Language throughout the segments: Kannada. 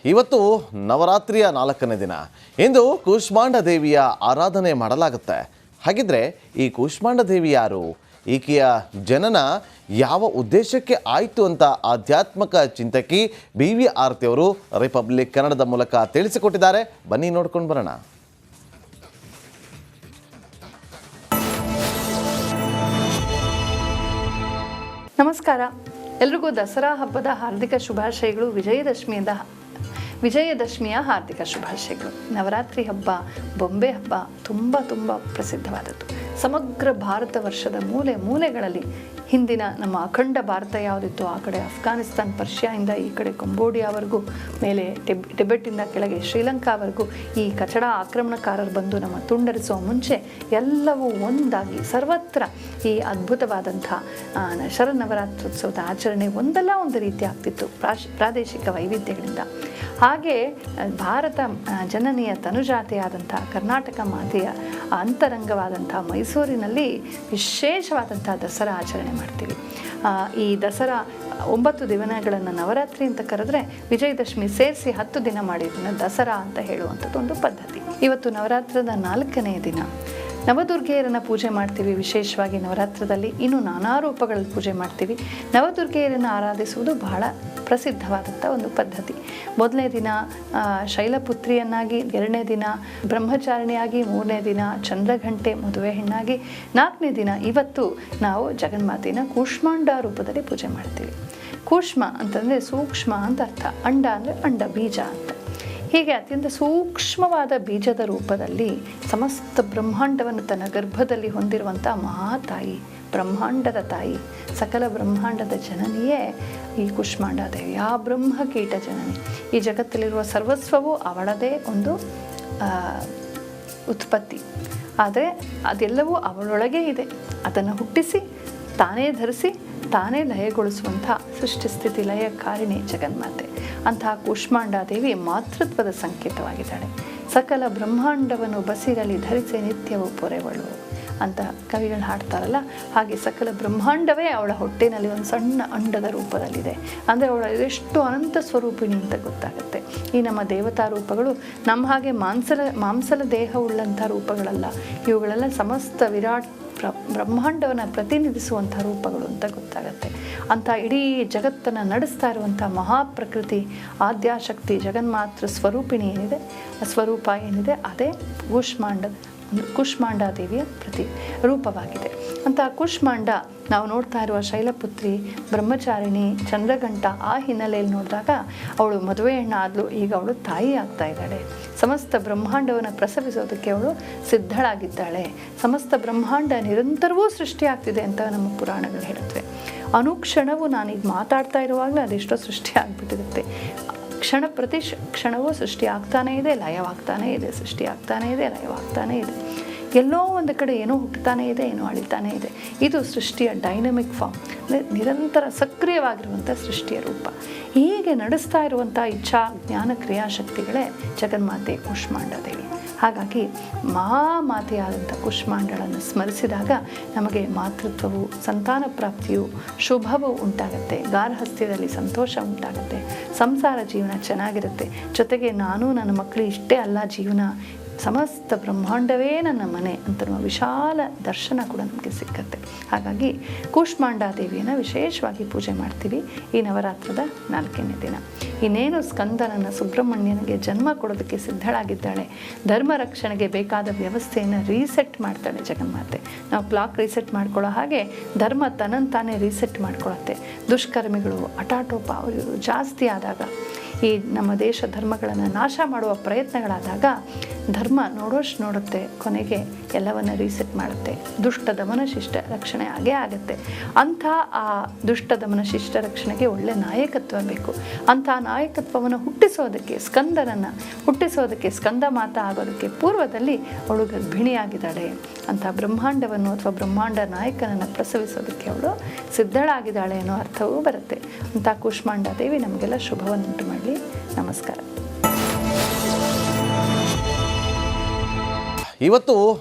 ಇವತ್ತು ನವರಾತ್ರಿಯ 4ನೇ ದಿನ. ಇಂದು ಕೂಷ್ಮಾಂಡ ದೇವಿಯ ಆರಾಧನೆ ಮಾಡಲಾಗುತ್ತೆ. ಹಾಗಿದ್ರೆ ಈ ಕೂಷ್ಮಾಂಡ ದೇವಿ ಯಾರು? ಈಕೆಯ ಜನನ ಯಾವ ಉದ್ದೇಶಕ್ಕೆ ಆಯಿತು ಅಂತ ಆಧ್ಯಾತ್ಮಿಕ ಚಿಂತಕಿ BV ಆರತಿ ಅವರು ರಿಪಬ್ಲಿಕ್ ಕನ್ನಡದ ಮೂಲಕ ತಿಳಿಸಿಕೊಟ್ಟಿದ್ದಾರೆ. ಬನ್ನಿ ನೋಡ್ಕೊಂಡು ಬರೋಣ. ನಮಸ್ಕಾರ, ಎಲ್ರಿಗೂ ದಸರಾ ಹಬ್ಬದ ಹಾರ್ದಿಕ ಶುಭಾಶಯಗಳು. ವಿಜಯದಶಮಿಯ ಹಾರ್ದಿಕ ಶುಭಾಶಯಗಳು. ನವರಾತ್ರಿ ಹಬ್ಬ, ಬೊಂಬೆ ಹಬ್ಬ ತುಂಬ ಪ್ರಸಿದ್ಧವಾದದ್ದು. ಸಮಗ್ರ ಭಾರತ ವರ್ಷದ ಮೂಲೆಗಳಲ್ಲಿ ಹಿಂದಿನ ನಮ್ಮ ಅಖಂಡ ಭಾರತ ಯಾವುದಿತ್ತು ಆ ಕಡೆ ಅಫ್ಘಾನಿಸ್ತಾನ್, ಪರ್ಷಿಯಾಯಿಂದ ಈ ಕಡೆ ಕಂಬೋಡಿಯಾವರೆಗೂ, ಮೇಲೆ ಟಿಬೆಟ್ಟಿಂದ ಕೆಳಗೆ ಶ್ರೀಲಂಕಾವರೆಗೂ ಈ ಕಚಡ ಆಕ್ರಮಣಕಾರರು ಬಂದು ನಮ್ಮ ತುಂಡರಿಸುವ ಮುಂಚೆ ಎಲ್ಲವೂ ಒಂದಾಗಿ ಸರ್ವತ್ರ ಈ ಅದ್ಭುತವಾದಂಥ ಶರನ್ನವರಾತ್ರೋತ್ಸವದ ಆಚರಣೆ ಒಂದಲ್ಲ ಒಂದು ರೀತಿ ಆಗ್ತಿತ್ತು ಪ್ರಾದೇಶಿಕ ವೈವಿಧ್ಯಗಳಿಂದ. ಹಾಗೆ ಭಾರತ ಜನನಿಯ ತನುಜಾತೆಯಾದಂಥ ಕರ್ನಾಟಕ ಮಾತೆಯ ಅಂತರಂಗವಾದಂಥ ಮೈಸೂರಿನಲ್ಲಿ ವಿಶೇಷವಾದಂಥ ದಸರಾ ಆಚರಣೆ ಮಾಡ್ತೀವಿ. ಈ ದಸರಾ 9 ದಿನಗಳನ್ನು ನವರಾತ್ರಿ ಅಂತ ಕರೆದ್ರೆ ವಿಜಯದಶಮಿ ಸೇರಿಸಿ 10 ದಿನ ಮಾಡಿದ್ದನ್ನು ದಸರಾ ಅಂತ ಹೇಳುವಂಥದ್ದು ಒಂದು ಪದ್ಧತಿ. ಇವತ್ತು ನವರಾತ್ರದ 4ನೇ ದಿನ. ನವದುರ್ಗೆಯರನ್ನು ಪೂಜೆ ಮಾಡ್ತೀವಿ. ವಿಶೇಷವಾಗಿ ನವರಾತ್ರದಲ್ಲಿ ಇನ್ನೂ ನಾನಾ ರೂಪಗಳಲ್ಲಿ ಪೂಜೆ ಮಾಡ್ತೀವಿ. ನವದುರ್ಗೆಯರನ್ನು ಆರಾಧಿಸುವುದು ಬಹಳ ಪ್ರಸಿದ್ಧವಾದಂಥ ಒಂದು ಪದ್ಧತಿ. 1ನೇ ದಿನ ಶೈಲಪುತ್ರಿಯನ್ನಾಗಿ, 2ನೇ ದಿನ ಬ್ರಹ್ಮಚಾರಿಣಿಯಾಗಿ, 3ನೇ ದಿನ ಚಂದ್ರಘಂಟೆ ಮದುವೆ ಹೆಣ್ಣಾಗಿ, 4ನೇ ದಿನ ಇವತ್ತು ನಾವು ಜಗನ್ಮಾತೆಯನ್ನು ಕೂಷ್ಮಾಂಡ ರೂಪದಲ್ಲಿ ಪೂಜೆ ಮಾಡ್ತೀವಿ. ಕೂಷ್ಮ ಅಂತಂದರೆ ಸೂಕ್ಷ್ಮ ಅಂತ ಅರ್ಥ, ಅಂಡ ಅಂದರೆ ಅಂಡ ಬೀಜ ಅಂತ. ಹೀಗೆ ಅತ್ಯಂತ ಸೂಕ್ಷ್ಮವಾದ ಬೀಜದ ರೂಪದಲ್ಲಿ ಸಮಸ್ತ ಬ್ರಹ್ಮಾಂಡವನ್ನು ತನ್ನ ಗರ್ಭದಲ್ಲಿ ಹೊಂದಿರುವಂಥ ಮಹಾತಾಯಿ, ಬ್ರಹ್ಮಾಂಡದ ತಾಯಿ, ಸಕಲ ಬ್ರಹ್ಮಾಂಡದ ಜನನಿಯೇ ಈ ಕೂಷ್ಮಾಂಡ ದೇವಿ. ಆ ಬ್ರಹ್ಮಕೀಟ ಜನನಿ. ಈ ಜಗತ್ತಲ್ಲಿರುವ ಸರ್ವಸ್ವವು ಅವಳದೇ ಒಂದು ಉತ್ಪತ್ತಿ. ಆದರೆ ಅದೆಲ್ಲವೂ ಅವಳೊಳಗೆ ಇದೆ. ಅದನ್ನು ಹುಟ್ಟಿಸಿ, ತಾನೇ ಧರಿಸಿ, ತಾನೇ ಲಯಗೊಳಿಸುವಂಥ ಸೃಷ್ಟಿ ಸ್ಥಿತಿ ಲಯ ಕಾರಿಣಿ ಜಗನ್ಮಾತೆ. ಅಂತಹ ಕೂಷ್ಮಾಂಡ ದೇವಿ ಮಾತೃತ್ವದ ಸಂಕೇತವಾಗಿದ್ದಾಳೆ. ಸಕಲ ಬ್ರಹ್ಮಾಂಡವನ್ನು ಬಸಿರಲಿ ಧರಿಸಿ ನಿತ್ಯವೂ ಪೊರೆವಳು ಅಂತ ಕವಿಗಳು ಹಾಡ್ತಾರಲ್ಲ, ಹಾಗೆ ಸಕಲ ಬ್ರಹ್ಮಾಂಡವೇ ಅವಳ ಹೊಟ್ಟೆನಲ್ಲಿ ಒಂದು ಸಣ್ಣ ಅಂಡದ ರೂಪದಲ್ಲಿದೆ. ಅಂದರೆ ಅವಳ ಎಷ್ಟು ಅನಂತ ಸ್ವರೂಪಿಣಿ ಅಂತ ಗೊತ್ತಾಗುತ್ತೆ. ಈ ನಮ್ಮ ದೇವತಾ ರೂಪಗಳು ನಮ್ಮ ಹಾಗೆ ಮಾಂಸಲ ದೇಹವುಳ್ಳಂಥ ರೂಪಗಳಲ್ಲ. ಇವುಗಳೆಲ್ಲ ಸಮಸ್ತ ವಿರಾಟ್ ಬ್ರಹ್ಮಾಂಡವನ್ನು ಪ್ರತಿನಿಧಿಸುವಂಥ ರೂಪಗಳು ಅಂತ ಗೊತ್ತಾಗತ್ತೆ. ಅಂಥ ಇಡೀ ಜಗತ್ತನ್ನು ನಡೆಸ್ತಾ ಇರುವಂಥ ಮಹಾಪ್ರಕೃತಿ ಆದ್ಯಾಶಕ್ತಿ ಜಗನ್ಮಾತೃ ಸ್ವರೂಪಿಣಿ ಏನಿದೆ, ಸ್ವರೂಪ ಏನಿದೆ, ಅದೇ ಕೂಷ್ಮಾಂಡ ದೇವಿಯ ರೂಪವಾಗಿದೆ. ಅಂತ ಕೂಷ್ಮಾಂಡ ನಾವು ನೋಡ್ತಾ ಇರುವ ಶೈಲಪುತ್ರಿ, ಬ್ರಹ್ಮಚಾರಿಣಿ, ಚಂದ್ರಘಂಟ, ಆ ಹಿನ್ನೆಲೆಯಲ್ಲಿ ನೋಡಿದಾಗ ಅವಳು ಮದುವೆ ಹೆಣ್ಣಾದ್ಲು. ಈಗ ಅವಳು ತಾಯಿ ಆಗ್ತಾ ಇದ್ದಾಳೆ. ಸಮಸ್ತ ಬ್ರಹ್ಮಾಂಡವನ್ನು ಪ್ರಸವಿಸೋದಕ್ಕೆ ಅವಳು ಸಿದ್ಧಳಾಗಿದ್ದಾಳೆ. ಸಮಸ್ತ ಬ್ರಹ್ಮಾಂಡ ನಿರಂತರವೂ ಸೃಷ್ಟಿಯಾಗ್ತಿದೆ ಅಂತ ನಮ್ಮ ಪುರಾಣಗಳು ಹೇಳುತ್ತವೆ. ಅನುಕ್ಷಣವೂ ನಾನೀಗ ಮಾತಾಡ್ತಾ ಇರುವಾಗಲೇ ಅದೆಷ್ಟೋ ಸೃಷ್ಟಿ ಆಗಿಬಿಟ್ಟಿರುತ್ತೆ. ಪ್ರತಿ ಕ್ಷಣವೂ ಸೃಷ್ಟಿ ಆಗ್ತಾನೇ ಇದೆ, ಲಯವಾಗ್ತಾನೇ ಇದೆ, ಸೃಷ್ಟಿ ಆಗ್ತಾನೇ ಇದೆ, ಲಯವಾಗ್ತಾನೇ ಇದೆ. ಎಲ್ಲೋ ಒಂದು ಕಡೆ ಏನೋ ಹುಟ್ಟುತ್ತಾನೇ ಇದೆ, ಏನೋ ಅಳಿತಾನೇ ಇದೆ. ಇದು ಸೃಷ್ಟಿಯ ಡೈನಮಿಕ್ ಫಾರ್ಮ್, ಅಂದರೆ ನಿರಂತರ ಸಕ್ರಿಯವಾಗಿರುವಂಥ ಸೃಷ್ಟಿಯ ರೂಪ. ಹೀಗೆ ನಡೆಸ್ತಾ ಇರುವಂಥ ಇಚ್ಛಾ ಜ್ಞಾನ ಕ್ರಿಯಾಶಕ್ತಿಗಳೇ ಜಗನ್ಮಾತೆ ಕೂಷ್ಮಾಂಡ ದೇವಿ. ಹಾಗಾಗಿ ಮಹಾಮಾತೆಯಾದಂಥ ಕೂಷ್ಮಾಂಡಳನ್ನು ಸ್ಮರಿಸಿದಾಗ ನಮಗೆ ಮಾತೃತ್ವವು, ಸಂತಾನ ಪ್ರಾಪ್ತಿಯು, ಶುಭವು ಉಂಟಾಗುತ್ತೆ. ಗಾರ್ಹಸ್ಥ್ಯದಲ್ಲಿ ಸಂತೋಷ ಉಂಟಾಗುತ್ತೆ. ಸಂಸಾರ ಜೀವನ ಚೆನ್ನಾಗಿರುತ್ತೆ. ಜೊತೆಗೆ ನಾನು ನನ್ನ ಮಕ್ಕಳು ಇಷ್ಟೇ ಅಲ್ಲ ಜೀವನ, ಸಮಸ್ತ ಬ್ರಹ್ಮಾಂಡವೇ ನನ್ನ ಮನೆ ಅಂತ ವಿಶಾಲ ದರ್ಶನ ಕೂಡ ನಮಗೆ ಸಿಕ್ಕತ್ತೆ. ಹಾಗಾಗಿ ಕೂಷ್ಮಾಂಡ ದೇವಿಯನ್ನು ವಿಶೇಷವಾಗಿ ಪೂಜೆ ಮಾಡ್ತೀವಿ ಈ ನವರಾತ್ರದ 4ನೇ ದಿನ. ಇನ್ನೇನು ಸ್ಕಂದನನ್ನು ಸುಬ್ರಹ್ಮಣ್ಯನಿಗೆ ಜನ್ಮ ಕೊಡೋದಕ್ಕೆ ಸಿದ್ಧಳಾಗಿದ್ದಾಳೆ. ಧರ್ಮ ರಕ್ಷಣೆಗೆ ಬೇಕಾದ ವ್ಯವಸ್ಥೆಯನ್ನು ರೀಸೆಟ್ ಮಾಡ್ತಾಳೆ ಜಗನ್ಮಾತೆ. ನಾವು ಕ್ಲಾಕ್ ರೀಸೆಟ್ ಮಾಡ್ಕೊಳ್ಳೋ ಹಾಗೆ ಧರ್ಮ ತನ್ನಂತಾನೇ ರೀಸೆಟ್ ಮಾಡ್ಕೊಳ್ಳುತ್ತೆ. ದುಷ್ಕರ್ಮಿಗಳು ಹಠಾಟೋಪ ಅವರು ಜಾಸ್ತಿ ಆದಾಗ, ಈ ನಮ್ಮ ದೇಶ ಧರ್ಮಗಳನ್ನು ನಾಶ ಮಾಡುವ ಪ್ರಯತ್ನಗಳಾದಾಗ ಧರ್ಮ ನೋಡೋಷ್ಟು ನೋಡುತ್ತೆ, ಕೊನೆಗೆ ಎಲ್ಲವನ್ನು ರೀಸೆಟ್ ಮಾಡುತ್ತೆ. ದುಷ್ಟ ದಮನ ಶಿಷ್ಟ ರಕ್ಷಣೆ ಆಗೇ ಆಗುತ್ತೆ. ಅಂಥ ಆ ದುಷ್ಟ ದಮನ ಶಿಷ್ಟ ರಕ್ಷಣೆಗೆ ಒಳ್ಳೆ ನಾಯಕತ್ವ ಬೇಕು. ಅಂಥ ನಾಯಕತ್ವವನ್ನು ಹುಟ್ಟಿಸೋದಕ್ಕೆ, ಸ್ಕಂದನನ್ನು ಹುಟ್ಟಿಸೋದಕ್ಕೆ, ಸ್ಕಂದ ಮಾತಾ ಆಗೋದಕ್ಕೆ ಪೂರ್ವದಲ್ಲಿ ಅವಳು ಗರ್ಭಿಣಿಯಾಗಿದ್ದಾಳೆ. ಅಂಥ ಬ್ರಹ್ಮಾಂಡವನ್ನು ಅಥವಾ ಬ್ರಹ್ಮಾಂಡ ನಾಯಕನನ್ನು ಪ್ರಸವಿಸೋದಕ್ಕೆ ಅವಳು ಸಿದ್ಧಳಾಗಿದ್ದಾಳೆ ಅನ್ನೋ ಅರ್ಥವೂ ಬರುತ್ತೆ. ಅಂಥ ಕೂಷ್ಮಾಂಡ ದೇವಿ ನಮಗೆಲ್ಲ ಶುಭವನ್ನುಂಟು ಮಾಡಲಿ. ನಮಸ್ಕಾರ. ಇವತ್ತು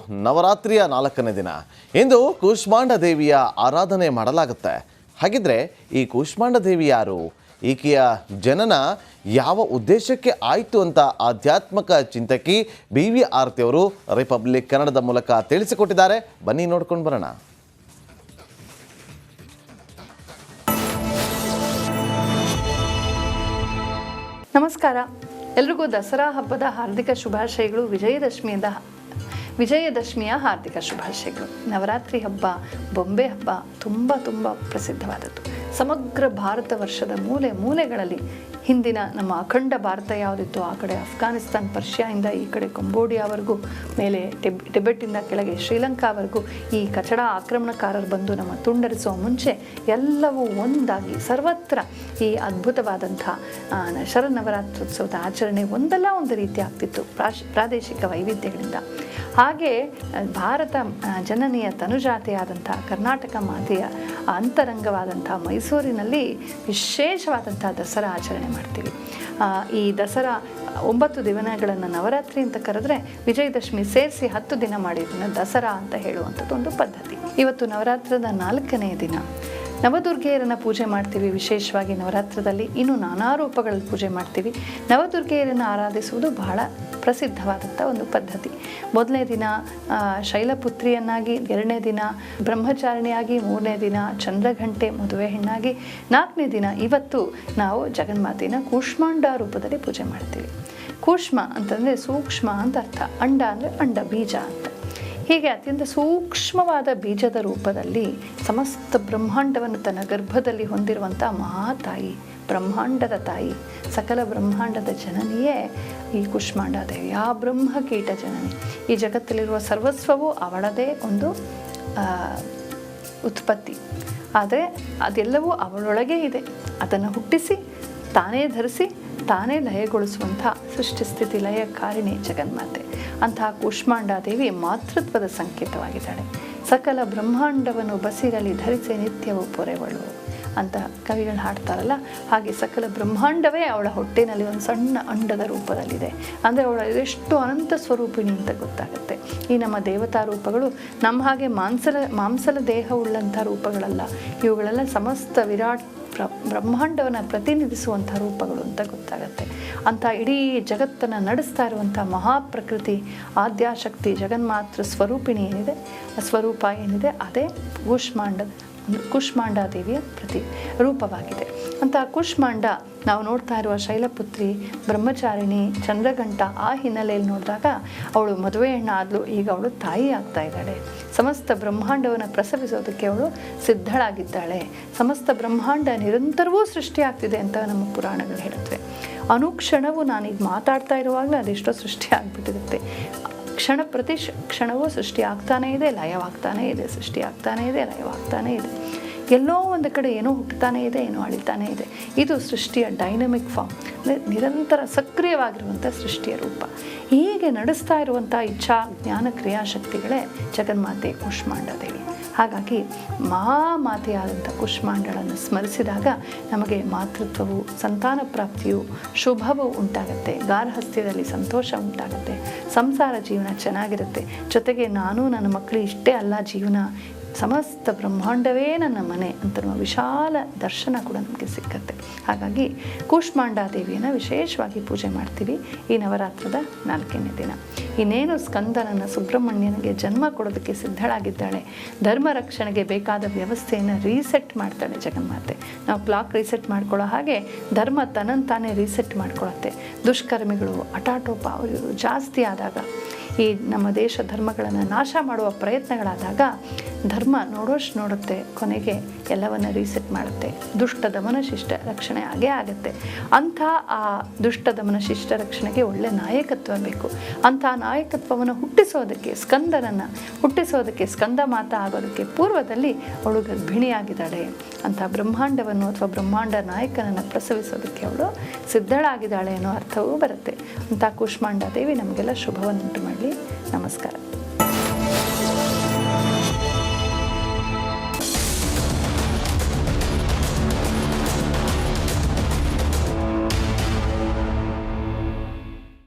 ನವರಾತ್ರಿಯ 4ನೇ ದಿನ. ಇಂದು ಕೂಷ್ಮಾಂಡ ದೇವಿಯ ಆರಾಧನೆ ಮಾಡಲಾಗುತ್ತೆ. ಹಾಗಿದ್ರೆ ಈ ಕೂಷ್ಮಾಂಡ ದೇವಿ ಯಾರು? ಈಕೆಯ ಜನನ ಯಾವ ಉದ್ದೇಶಕ್ಕೆ ಆಯಿತು ಅಂತ ಆಧ್ಯಾತ್ಮಿಕ ಚಿಂತಕಿ BV ಆರತಿ ಅವರು ರಿಪಬ್ಲಿಕ್ ಕನ್ನಡದ ಮೂಲಕ ತಿಳಿಸಿಕೊಟ್ಟಿದ್ದಾರೆ. ಬನ್ನಿ ನೋಡ್ಕೊಂಡು ಬರೋಣ. ನಮಸ್ಕಾರ. ಎಲ್ರಿಗೂ ದಸರಾ ಹಬ್ಬದ ಹಾರ್ದಿಕ ಶುಭಾಶಯಗಳು. ವಿಜಯದಶಮಿಯ ಹಾರ್ದಿಕ ಶುಭಾಶಯಗಳು. ನವರಾತ್ರಿ ಹಬ್ಬ, ಬೊಂಬೆ ಹಬ್ಬ ತುಂಬ ಪ್ರಸಿದ್ಧವಾದದ್ದು. ಸಮಗ್ರ ಭಾರತ ವರ್ಷದ ಮೂಲೆ ಮೂಲೆಗಳಲ್ಲಿ ಹಿಂದಿನ ನಮ್ಮ ಅಖಂಡ ಭಾರತ ಯಾವುದಿತ್ತು ಆ ಕಡೆ ಅಫ್ಘಾನಿಸ್ತಾನ್, ಪರ್ಷಿಯಾದಿಂದ ಈ ಕಡೆ ಕಂಬೋಡಿಯಾವರೆಗೂ, ಮೇಲೆ ಟಿಬೆಟ್ಟಿಂದ ಕೆಳಗೆ ಶ್ರೀಲಂಕಾವರೆಗೂ ಈ ಕಚಡ ಆಕ್ರಮಣಕಾರರು ಬಂದು ನಮ್ಮ ತುಂಡರಿಸುವ ಮುಂಚೆ ಎಲ್ಲವೂ ಒಂದಾಗಿ ಸರ್ವತ್ರ ಈ ಅದ್ಭುತವಾದಂಥ ಶರನ್ನವರಾತ್ರೋತ್ಸವದ ಆಚರಣೆ ಒಂದಲ್ಲ ಒಂದು ರೀತಿ ಆಗ್ತಿತ್ತು ಪ್ರಾದೇಶಿಕ ವೈವಿಧ್ಯಗಳಿಂದ. ಹಾಗೆ ಭಾರತ ಜನನಿಯ ತನುಜಾತೆಯಾದಂಥ ಕರ್ನಾಟಕ ಮಾತೆಯ ಅಂತರಂಗವಾದಂಥ ಮೈಸೂರಿನಲ್ಲಿ ವಿಶೇಷವಾದಂಥ ದಸರಾ ಆಚರಣೆ ಮಾಡ್ತೀವಿ. ಈ ದಸರಾ 9 ದಿನಗಳನ್ನು ನವರಾತ್ರಿ ಅಂತ ಕರೆದ್ರೆ ವಿಜಯದಶಮಿ ಸೇರಿಸಿ 10 ದಿನ ಮಾಡಿದ್ದನ್ನು ದಸರಾ ಅಂತ ಹೇಳುವಂಥದ್ದು ಒಂದು ಪದ್ಧತಿ. ಇವತ್ತು ನವರಾತ್ರದ 4ನೇ ದಿನ. ನವದುರ್ಗೆಯರನ್ನು ಪೂಜೆ ಮಾಡ್ತೀವಿ. ವಿಶೇಷವಾಗಿ ನವರಾತ್ರದಲ್ಲಿ ಇನ್ನು ನಾನಾ ರೂಪಗಳಲ್ಲಿ ಪೂಜೆ ಮಾಡ್ತೀವಿ. ನವದುರ್ಗೆಯರನ್ನು ಆರಾಧಿಸುವುದು ಬಹಳ ಪ್ರಸಿದ್ಧವಾದಂಥ ಒಂದು ಪದ್ಧತಿ. 1ನೇ ದಿನ ಶೈಲಪುತ್ರಿಯನ್ನಾಗಿ, 2ನೇ ದಿನ ಬ್ರಹ್ಮಚಾರಿಣಿಯಾಗಿ, 3ನೇ ದಿನ ಚಂದ್ರಘಂಟೆ ಮದುವೆ ಹೆಣ್ಣಾಗಿ, 4ನೇ ದಿನ ಇವತ್ತು ನಾವು ಜಗನ್ಮಾತೆನ ಕೂಷ್ಮಾಂಡ ರೂಪದಲ್ಲಿ ಪೂಜೆ ಮಾಡ್ತೀವಿ. ಕೂಷ್ಮ ಅಂತಂದರೆ ಸೂಕ್ಷ್ಮ ಅಂತ ಅರ್ಥ, ಅಂಡ ಅಂದರೆ ಅಂಡ ಬೀಜ ಅಂತ. ಹೀಗೆ ಅತ್ಯಂತ ಸೂಕ್ಷ್ಮವಾದ ಬೀಜದ ರೂಪದಲ್ಲಿ ಸಮಸ್ತ ಬ್ರಹ್ಮಾಂಡವನ್ನು ತನ್ನ ಗರ್ಭದಲ್ಲಿ ಹೊಂದಿರುವಂಥ ಮಹಾತಾಯಿ, ಬ್ರಹ್ಮಾಂಡದ ತಾಯಿ, ಸಕಲ ಬ್ರಹ್ಮಾಂಡದ ಜನನಿಯೇ ಈ ಕೂಷ್ಮಾಂಡ ದೇವಿ. ಆ ಬ್ರಹ್ಮಕೀಟ ಜನನಿ. ಈ ಜಗತ್ತಲ್ಲಿರುವ ಸರ್ವಸ್ವವೂ ಅವಳದೇ ಒಂದು ಉತ್ಪತ್ತಿ. ಆದರೆ ಅದೆಲ್ಲವೂ ಅವಳೊಳಗೆ ಇದೆ. ಅದನ್ನು ಹುಟ್ಟಿಸಿ ತಾನೇ ಧರಿಸಿ ತಾನೇ ಲಯಗೊಳಿಸುವಂಥ ಸೃಷ್ಟಿ ಸ್ಥಿತಿ ಲಯಕಾರಿಣಿ ಜಗನ್ಮಾತೆ. ಅಂತಹ ಕೂಷ್ಮಾಂಡ ದೇವಿ ಮಾತೃತ್ವದ ಸಂಕೇತವಾಗಿದ್ದಾಳೆ. ಸಕಲ ಬ್ರಹ್ಮಾಂಡವನ್ನು ಬಸಿರಲಿ ಧರಿಸಿ ನಿತ್ಯವೂ ಪೊರೆವಳು ಅಂತ ಕವಿಗಳು ಹಾಡ್ತಾರಲ್ಲ, ಹಾಗೆ ಸಕಲ ಬ್ರಹ್ಮಾಂಡವೇ ಅವಳ ಹೊಟ್ಟೆನಲ್ಲಿ ಒಂದು ಸಣ್ಣ ಅಂಡದ ರೂಪದಲ್ಲಿದೆ. ಅಂದರೆ ಅವಳ ಎಷ್ಟು ಅನಂತ ಸ್ವರೂಪಿಣಿ ಅಂತ ಗೊತ್ತಾಗುತ್ತೆ. ಈ ನಮ್ಮ ದೇವತಾ ರೂಪಗಳು ನಮ್ಮ ಹಾಗೆ ಮಾಂಸಲ ದೇಹವುಳ್ಳಂಥ ರೂಪಗಳಲ್ಲ. ಇವುಗಳೆಲ್ಲ ಸಮಸ್ತ ವಿರಾಟ್ ಬ್ರಹ್ಮಾಂಡವನ್ನು ಪ್ರತಿನಿಧಿಸುವಂಥ ರೂಪಗಳು ಅಂತ ಗೊತ್ತಾಗತ್ತೆ. ಅಂಥ ಇಡೀ ಜಗತ್ತನ್ನು ನಡೆಸ್ತಾ ಇರುವಂಥ ಮಹಾಪ್ರಕೃತಿ ಆದ್ಯಾಶಕ್ತಿ ಜಗನ್ಮಾತೃ ಸ್ವರೂಪಿಣಿ ಏನಿದೆ, ಸ್ವರೂಪ ಏನಿದೆ, ಅದೇ ಕೂಷ್ಮಾಂಡ ದೇವಿಯ ಪ್ರತಿ ರೂಪವಾಗಿದೆ. ಅಂತ ಕೂಷ್ಮಾಂಡ ನಾವು ನೋಡ್ತಾ ಇರುವ ಶೈಲಪುತ್ರಿ, ಬ್ರಹ್ಮಚಾರಿಣಿ, ಚಂದ್ರಘಂಟ ಆ ಹಿನ್ನೆಲೆಯಲ್ಲಿ ನೋಡಿದಾಗ ಅವಳು ಮದುವೆ ಹೆಣ್ಣಾದ್ಲು, ಈಗ ಅವಳು ತಾಯಿ ಆಗ್ತಾ ಇದ್ದಾಳೆ. ಸಮಸ್ತ ಬ್ರಹ್ಮಾಂಡವನ್ನು ಪ್ರಸವಿಸೋದಕ್ಕೆ ಅವಳು ಸಿದ್ಧಳಾಗಿದ್ದಾಳೆ. ಸಮಸ್ತ ಬ್ರಹ್ಮಾಂಡ ನಿರಂತರವೂ ಸೃಷ್ಟಿಯಾಗ್ತಿದೆ ಅಂತ ನಮ್ಮ ಪುರಾಣಗಳು ಹೇಳುತ್ತವೆ. ಅನುಕ್ಷಣವೂ ನಾನೀಗ ಮಾತಾಡ್ತಾ ಇರುವಾಗಲೇ ಅದೆಷ್ಟೋ ಸೃಷ್ಟಿ ಆಗಿಬಿಟ್ಟಿರುತ್ತೆ. ಪ್ರತಿ ಕ್ಷಣವೂ ಸೃಷ್ಟಿ ಆಗ್ತಾನೇ ಇದೆ, ಲಯವಾಗ್ತಾನೇ ಇದೆ, ಸೃಷ್ಟಿ ಆಗ್ತಾನೇ ಇದೆ, ಲಯವಾಗ್ತಾನೇ ಇದೆ. ಎಲ್ಲೋ ಒಂದು ಕಡೆ ಏನೋ ಹುಟ್ಟುತ್ತಾನೇ ಇದೆ, ಏನೋ ಅಳಿತಾನೇ ಇದೆ. ಇದು ಸೃಷ್ಟಿಯ ಡೈನಮಿಕ್ ಫಾರ್ಮ್, ಅಂದರೆ ನಿರಂತರ ಸಕ್ರಿಯವಾಗಿರುವಂಥ ಸೃಷ್ಟಿಯ ರೂಪ. ಹೀಗೆ ನಡೆಸ್ತಾ ಇರುವಂಥ ಇಚ್ಛಾ ಜ್ಞಾನ ಕ್ರಿಯಾಶಕ್ತಿಗಳೇ ಜಗನ್ಮಾತೆ ಕೂಷ್ಮಾಂಡ ದೇವಿ. ಹಾಗಾಗಿ ಮಹಾಮಾತೆಯಾದಂಥ ಕೂಷ್ಮಾಂಡಳನ್ನು ಸ್ಮರಿಸಿದಾಗ ನಮಗೆ ಮಾತೃತ್ವವು, ಸಂತಾನ ಪ್ರಾಪ್ತಿಯು, ಶುಭವೂ ಉಂಟಾಗುತ್ತೆ. ಗಾರ್ಹಸ್ಥ್ಯದಲ್ಲಿ ಸಂತೋಷ ಉಂಟಾಗುತ್ತೆ. ಸಂಸಾರ ಜೀವನ ಚೆನ್ನಾಗಿರುತ್ತೆ. ಜೊತೆಗೆ ನಾನು ನನ್ನ ಮಕ್ಕಳು ಇಷ್ಟೇ ಅಲ್ಲ ಜೀವನ, ಸಮಸ್ತ ಬ್ರಹ್ಮಾಂಡವೇ ನನ್ನ ಮನೆ ಅಂತ ವಿಶಾಲ ದರ್ಶನ ಕೂಡ ನಮಗೆ ಸಿಕ್ಕತ್ತೆ. ಹಾಗಾಗಿ ಕೂಷ್ಮಾಂಡ ದೇವಿಯನ್ನು ವಿಶೇಷವಾಗಿ ಪೂಜೆ ಮಾಡ್ತೀವಿ ಈ ನವರಾತ್ರದ 4ನೇ ದಿನ. ಇನ್ನೇನು ಸ್ಕಂದನನ್ನು ಸುಬ್ರಹ್ಮಣ್ಯನಿಗೆ ಜನ್ಮ ಕೊಡೋದಕ್ಕೆ ಸಿದ್ಧಳಾಗಿದ್ದಾಳೆ. ಧರ್ಮ ರಕ್ಷಣೆಗೆ ಬೇಕಾದ ವ್ಯವಸ್ಥೆಯನ್ನು ರೀಸೆಟ್ ಮಾಡ್ತಾಳೆ ಜಗನ್ಮಾತೆ. ನಾವು ಕ್ಲಾಕ್ ರೀಸೆಟ್ ಮಾಡ್ಕೊಳ್ಳೋ ಹಾಗೆ ಧರ್ಮ ತನ್ನಂತಾನೇ ರೀಸೆಟ್ ಮಾಡ್ಕೊಳತ್ತೆ. ದುಷ್ಕರ್ಮಿಗಳು ಹಠಾಟೋಪ ಅವರು ಜಾಸ್ತಿ ಆದಾಗ, ಈ ನಮ್ಮ ದೇಶ ಧರ್ಮಗಳನ್ನು ನಾಶ ಮಾಡುವ ಪ್ರಯತ್ನಗಳಾದಾಗ ಧರ್ಮ ನೋಡೋಷ್ಟು ನೋಡುತ್ತೆ, ಕೊನೆಗೆ ಎಲ್ಲವನ್ನು ರೀಸೆಟ್ ಮಾಡುತ್ತೆ. ದುಷ್ಟ ದಮನ ಶಿಷ್ಟ ರಕ್ಷಣೆ ಆಗೇ ಆಗುತ್ತೆ. ಅಂಥ ಆ ದುಷ್ಟ ದಮನ ಶಿಷ್ಟ ರಕ್ಷಣೆಗೆ ಒಳ್ಳೆ ನಾಯಕತ್ವ ಬೇಕು. ಅಂಥ ನಾಯಕತ್ವವನ್ನು ಹುಟ್ಟಿಸೋದಕ್ಕೆ, ಸ್ಕಂದನನ್ನು ಹುಟ್ಟಿಸೋದಕ್ಕೆ, ಸ್ಕಂದ ಮಾತಾ ಆಗೋದಕ್ಕೆ ಪೂರ್ವದಲ್ಲಿ ಅವಳು ಗರ್ಭಿಣಿಯಾಗಿದ್ದಾಳೆ. ಅಂಥ ಬ್ರಹ್ಮಾಂಡವನ್ನು ಅಥವಾ ಬ್ರಹ್ಮಾಂಡ ನಾಯಕನನ್ನು ಪ್ರಸವಿಸೋದಕ್ಕೆ ಅವಳು ಸಿದ್ಧಳಾಗಿದ್ದಾಳೆ ಅನ್ನೋ ಅರ್ಥವೂ ಬರುತ್ತೆ. ಅಂಥ ಕೂಷ್ಮಾಂಡ ದೇವಿ ನಮಗೆಲ್ಲ ಶುಭವನ್ನುಂಟು ಮಾಡಲಿ. ನಮಸ್ಕಾರ.